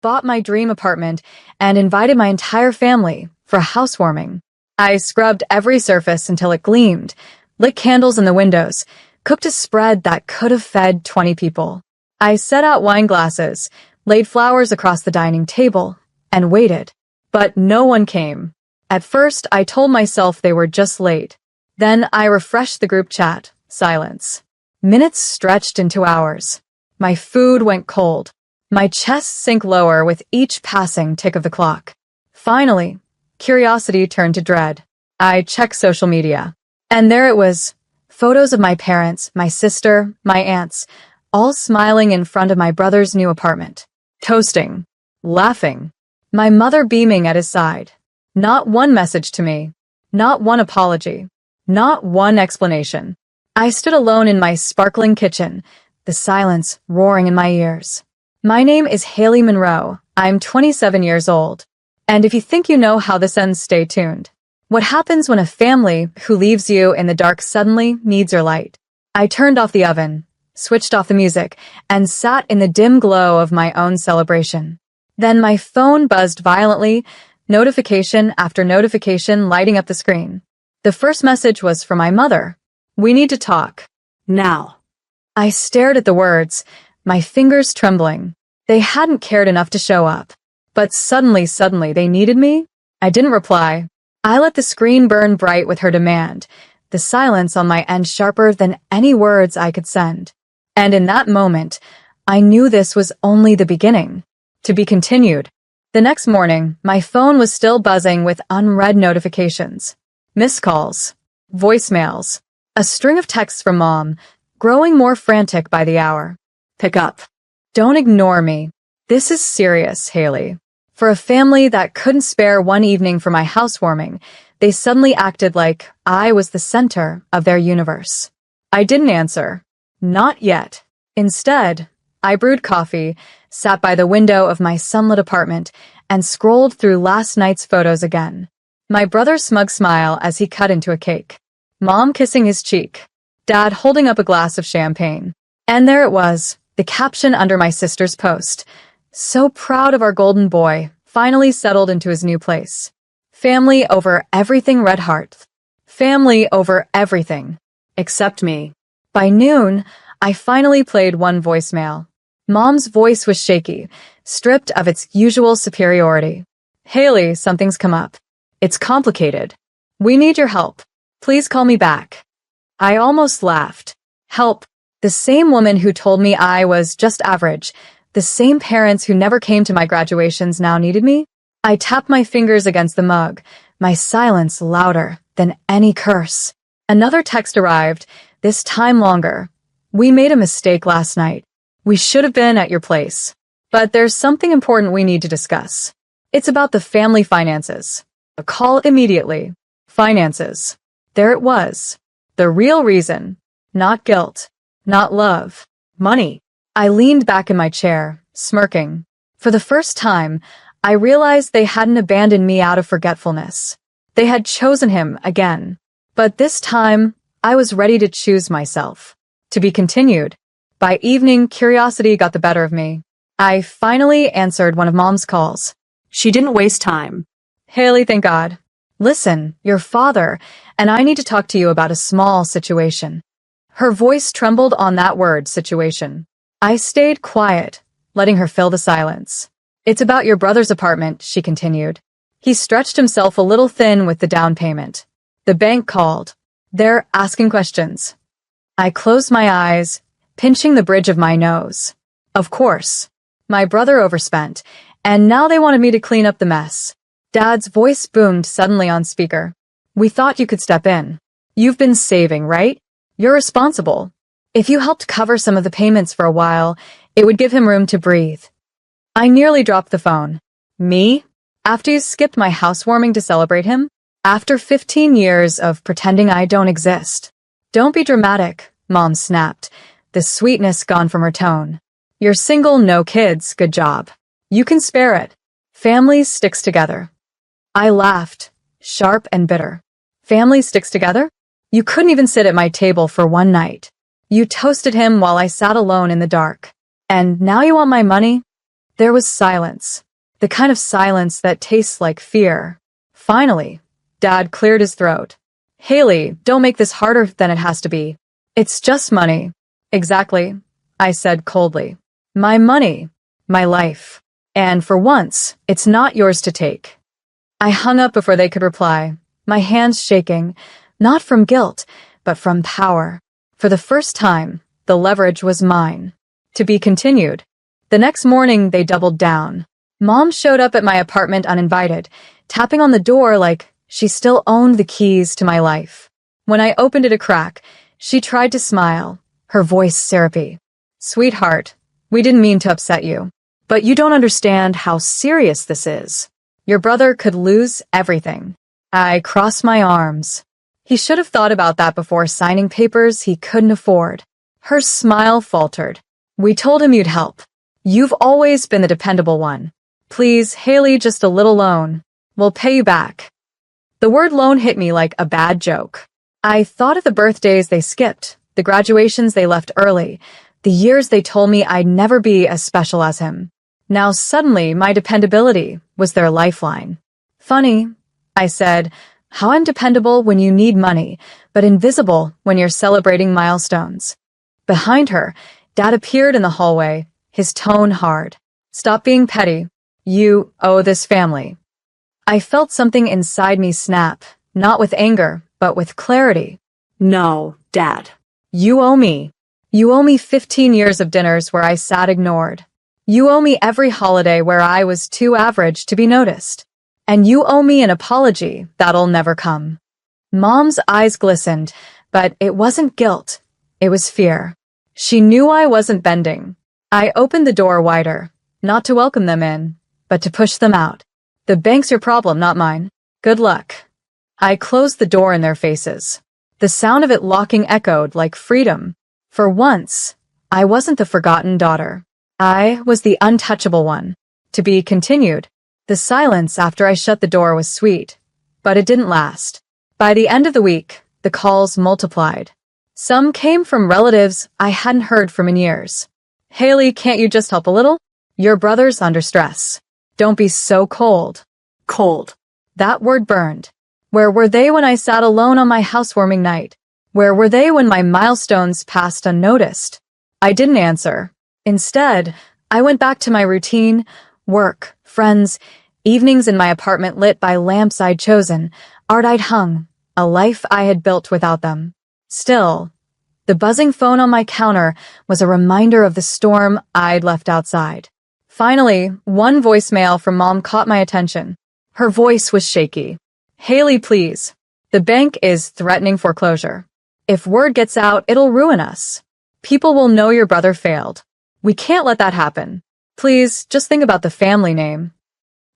bought my dream apartment, and invited my entire family for a housewarming. I scrubbed every surface until it gleamed, lit candles in the windows, cooked a spread that could have fed 20 people. I set out wine glasses, laid flowers across the dining table, and waited. But no one came. At first, I told myself they were just late. Then I refreshed the group chat. Silence. Minutes stretched into hours. My food went cold. My chest sank lower with each passing tick of the clock. Finally, curiosity turned to dread. I checked social media. And there it was. Photos of my parents, my sister, my aunts, all smiling in front of my brother's new apartment. Toasting. Laughing. My mother beaming at his side. Not one message to me. Not one apology. Not one explanation. I stood alone in my sparkling kitchen, the silence roaring in my ears. My name is Haley Monroe. I'm 27 years old. And if you think you know how this ends, stay tuned. What happens when a family who leaves you in the dark suddenly needs your light? I turned off the oven, switched off the music, and sat in the dim glow of my own celebration. Then my phone buzzed violently, notification after notification lighting up the screen. The first message was from my mother. "We need to talk. Now." I stared at the words, my fingers trembling. They hadn't cared enough to show up. But suddenly they needed me? I didn't reply. I let the screen burn bright with her demand, the silence on my end sharper than any words I could send. And in that moment, I knew this was only the beginning. To be continued. The next morning, my phone was still buzzing with unread notifications. Missed calls. Voicemails. A string of texts from Mom, growing more frantic by the hour. Pick up. Don't ignore me. This is serious, Haley. For a family that couldn't spare one evening for my housewarming, they suddenly acted like I was the center of their universe. I didn't answer. Not yet. Instead, I brewed coffee, sat by the window of my sunlit apartment, and scrolled through last night's photos again. My brother's smug smile as he cut into a cake. Mom kissing his cheek. Dad holding up a glass of champagne. And there it was, the caption under my sister's post. "So proud of our golden boy, finally settled into his new place. Family over everything, red heart. Family over everything. Except me." By noon, I finally played one voicemail. Mom's voice was shaky, stripped of its usual superiority. "Haley, something's come up. It's complicated. We need your help. Please call me back." I almost laughed. Help. The same woman who told me I was just average, the same parents who never came to my graduations now needed me? I tapped my fingers against the mug, my silence louder than any curse. Another text arrived, this time longer. "We made a mistake last night. We should have been at your place. But there's something important we need to discuss. It's about the family finances." A call immediately. Finances. There it was. The real reason. Not guilt. Not love. Money. I leaned back in my chair, smirking. For the first time, I realized they hadn't abandoned me out of forgetfulness. They had chosen him again. But this time, I was ready to choose myself. To be continued. By evening, curiosity got the better of me. I finally answered one of Mom's calls. She didn't waste time. "Haley, thank God. Listen, your father, and I need to talk to you about a small situation." Her voice trembled on that word, situation. I stayed quiet, letting her fill the silence. "It's about your brother's apartment," she continued. "He stretched himself a little thin with the down payment. The bank called. They're asking questions." I closed my eyes, pinching the bridge of my nose. Of course. My brother overspent, and now they wanted me to clean up the mess. Dad's voice boomed suddenly on speaker. "We thought you could step in. You've been saving, right? You're responsible. If you helped cover some of the payments for a while, it would give him room to breathe." I nearly dropped the phone. "Me? After you skipped my housewarming to celebrate him? After 15 years of pretending I don't exist?" "Don't be dramatic," Mom snapped, the sweetness gone from her tone. "You're single, no kids, good job. You can spare it. Family sticks together." I laughed, sharp and bitter. "Family sticks together? You couldn't even sit at my table for one night. You toasted him while I sat alone in the dark. And now you want my money? There was silence. The kind of silence that tastes like fear. Finally, Dad cleared his throat. Haley, don't make this harder than it has to be. It's just money. Exactly, I said coldly. My money. My life. And for once, it's not yours to take. I hung up before they could reply, my hands shaking, not from guilt, but from power. For the first time, the leverage was mine. To be continued. The next morning, they doubled down. Mom showed up at my apartment uninvited, tapping on the door like she still owned the keys to my life. When I opened it a crack, she tried to smile, her voice syrupy. Sweetheart, we didn't mean to upset you, but you don't understand how serious this is. Your brother could lose everything. I crossed my arms. He should have thought about that before signing papers he couldn't afford. Her smile faltered. We told him you'd help. You've always been the dependable one. Please, Haley, just a little loan. We'll pay you back. The word loan hit me like a bad joke. I thought of the birthdays they skipped, the graduations they left early, the years they told me I'd never be as special as him. Now suddenly, my dependability was their lifeline. Funny, I said, how I'm dependable when you need money, but invisible when you're celebrating milestones. Behind her, Dad appeared in the hallway, his tone hard. Stop being petty. You owe this family. I felt something inside me snap, not with anger, but with clarity. No, Dad. You owe me. You owe me 15 years of dinners where I sat ignored. You owe me every holiday where I was too average to be noticed. And you owe me an apology that'll never come. Mom's eyes glistened, but it wasn't guilt. It was fear. She knew I wasn't bending. I opened the door wider, not to welcome them in, but to push them out. The bank's your problem, not mine. Good luck. I closed the door in their faces. The sound of it locking echoed like freedom. For once, I wasn't the forgotten daughter. I was the untouchable one. To be continued. The silence after I shut the door was sweet, but it didn't last. By the end of the week, the calls multiplied. Some came from relatives I hadn't heard from in years. Haley, can't you just help a little? Your brother's under stress. Don't be so cold. Cold. That word burned. Where were they when I sat alone on my housewarming night? Where were they when my milestones passed unnoticed? I didn't answer. Instead, I went back to my routine, work, friends, evenings in my apartment lit by lamps I'd chosen, art I'd hung, a life I had built without them. Still, the buzzing phone on my counter was a reminder of the storm I'd left outside. Finally, one voicemail from Mom caught my attention. Her voice was shaky. Haley, please. The bank is threatening foreclosure. If word gets out, it'll ruin us. People will know your brother failed. We can't let that happen. Please, just think about the family name.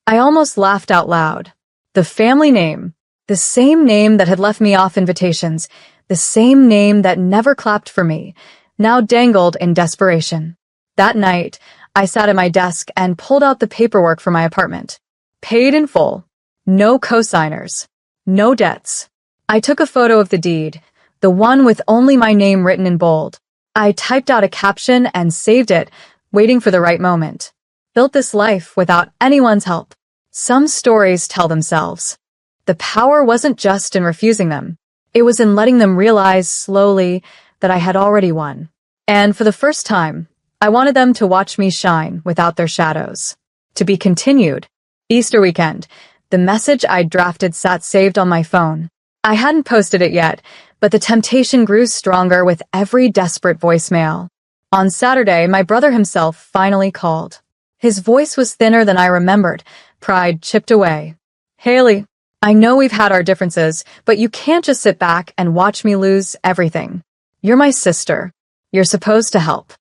I almost laughed out loud. The family name. The same name that had left me off invitations. The same name that never clapped for me, now dangled in desperation. That night, I sat at my desk and pulled out the paperwork for my apartment. Paid in full. No cosigners. No debts. I took a photo of the deed, the one with only my name written in bold. I typed out a caption and saved it, waiting for the right moment. Built this life without anyone's help. Some stories tell themselves. The power wasn't just in refusing them. It was in letting them realize slowly that I had already won. And for the first time, I wanted them to watch me shine without their shadows. To be continued. Easter weekend. The message I'd drafted sat saved on my phone. I hadn't posted it yet, but the temptation grew stronger with every desperate voicemail. On Saturday, my brother himself finally called. His voice was thinner than I remembered, pride chipped away. Haley, I know we've had our differences, but you can't just sit back and watch me lose everything. You're my sister. You're supposed to help.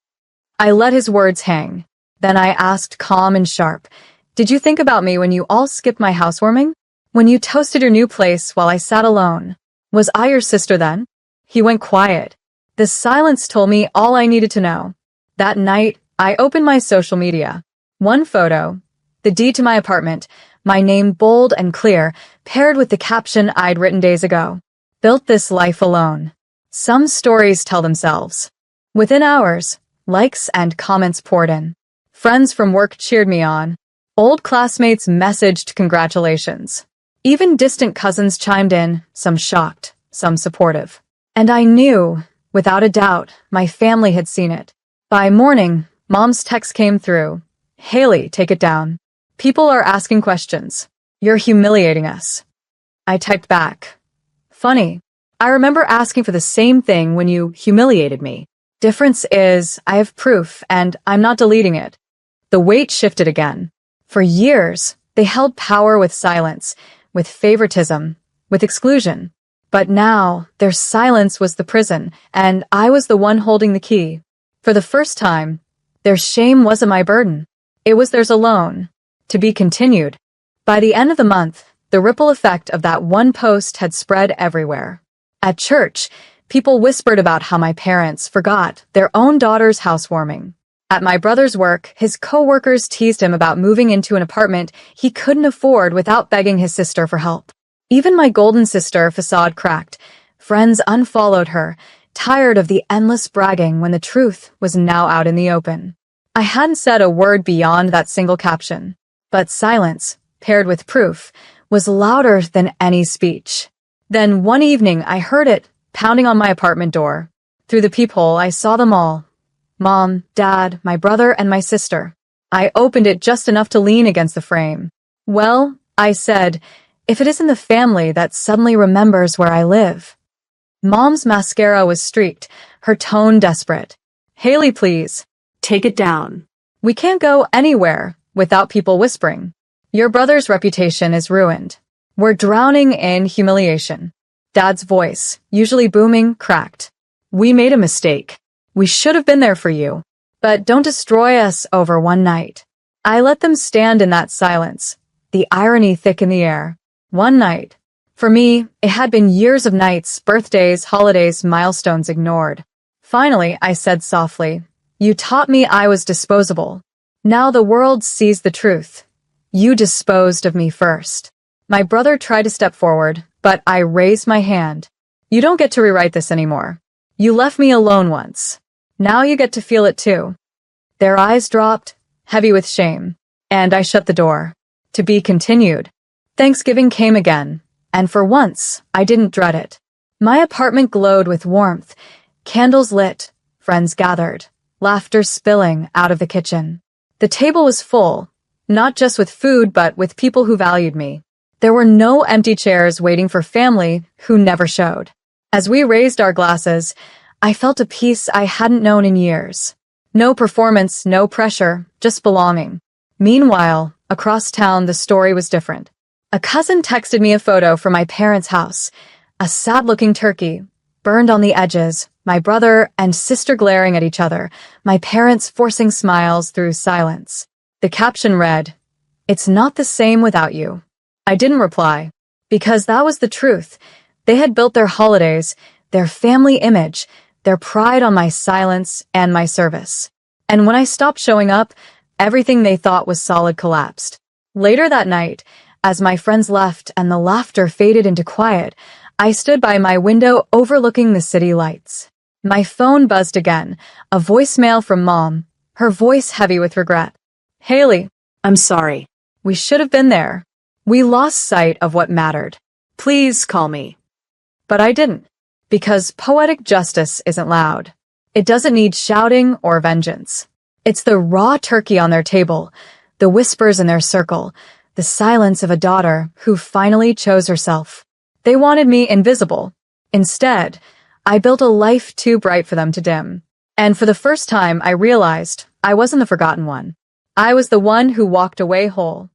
I let his words hang. Then I asked calm and sharp, did you think about me when you all skipped my housewarming? When you toasted your new place while I sat alone? Was I your sister then? He went quiet. The silence told me all I needed to know. That night, I opened my social media. One photo, the deed to my apartment, my name bold and clear, paired with the caption I'd written days ago. Built this life alone. Some stories tell themselves. Within hours, likes and comments poured in. Friends from work cheered me on. Old classmates messaged congratulations. Even distant cousins chimed in, some shocked, some supportive. And I knew, without a doubt, my family had seen it. By morning, Mom's text came through. "Haley, take it down. People are asking questions. You're humiliating us." I typed back. "Funny. I remember asking for the same thing when you humiliated me. Difference is, I have proof, and I'm not deleting it." The weight shifted again. For years, they held power with silence, with favoritism, with exclusion. But now, their silence was the prison, and I was the one holding the key. For the first time, their shame wasn't my burden. It was theirs alone. To be continued. By the end of the month, the ripple effect of that one post had spread everywhere. At church, people whispered about how my parents forgot their own daughter's housewarming. At my brother's work, his co-workers teased him about moving into an apartment he couldn't afford without begging his sister for help. Even my golden sister facade cracked. Friends unfollowed her, tired of the endless bragging when the truth was now out in the open. I hadn't said a word beyond that single caption, but silence, paired with proof, was louder than any speech. Then one evening I heard it, pounding on my apartment door. Through the peephole I saw them all. Mom, Dad, my brother, and my sister. I opened it just enough to lean against the frame. "Well," I said, "if it isn't the family that suddenly remembers where I live." Mom's mascara was streaked, her tone desperate. "Haley, please, take it down. We can't go anywhere without people whispering. Your brother's reputation is ruined. We're drowning in humiliation." Dad's voice, usually booming, cracked. "We made a mistake. We should have been there for you. But don't destroy us over one night." I let them stand in that silence, the irony thick in the air. One night. For me, it had been years of nights, birthdays, holidays, milestones ignored. Finally, I said softly, "You taught me I was disposable. Now the world sees the truth. You disposed of me first." My brother tried to step forward, but I raised my hand. "You don't get to rewrite this anymore. You left me alone once. Now you get to feel it too." Their eyes dropped, heavy with shame, and I shut the door. To be continued. Thanksgiving came again, and for once, I didn't dread it. My apartment glowed with warmth, candles lit, friends gathered, laughter spilling out of the kitchen. The table was full, not just with food but with people who valued me. There were no empty chairs waiting for family who never showed. As we raised our glasses, I felt a peace I hadn't known in years. No performance, no pressure, just belonging. Meanwhile, across town, the story was different. A cousin texted me a photo from my parents' house. A sad-looking turkey, burned on the edges, my brother and sister glaring at each other, my parents forcing smiles through silence. The caption read, "It's not the same without you." I didn't reply, because that was the truth. They had built their holidays, their family image, their pride on my silence and my service. And when I stopped showing up, everything they thought was solid collapsed. Later that night, as my friends left and the laughter faded into quiet, I stood by my window overlooking the city lights. My phone buzzed again, a voicemail from Mom, her voice heavy with regret. "Haley, I'm sorry. We should have been there. We lost sight of what mattered. Please call me." But I didn't, because poetic justice isn't loud. It doesn't need shouting or vengeance. It's the raw turkey on their table, the whispers in their circle, the silence of a daughter who finally chose herself. They wanted me invisible. Instead, I built a life too bright for them to dim. And for the first time, I realized I wasn't the forgotten one. I was the one who walked away whole.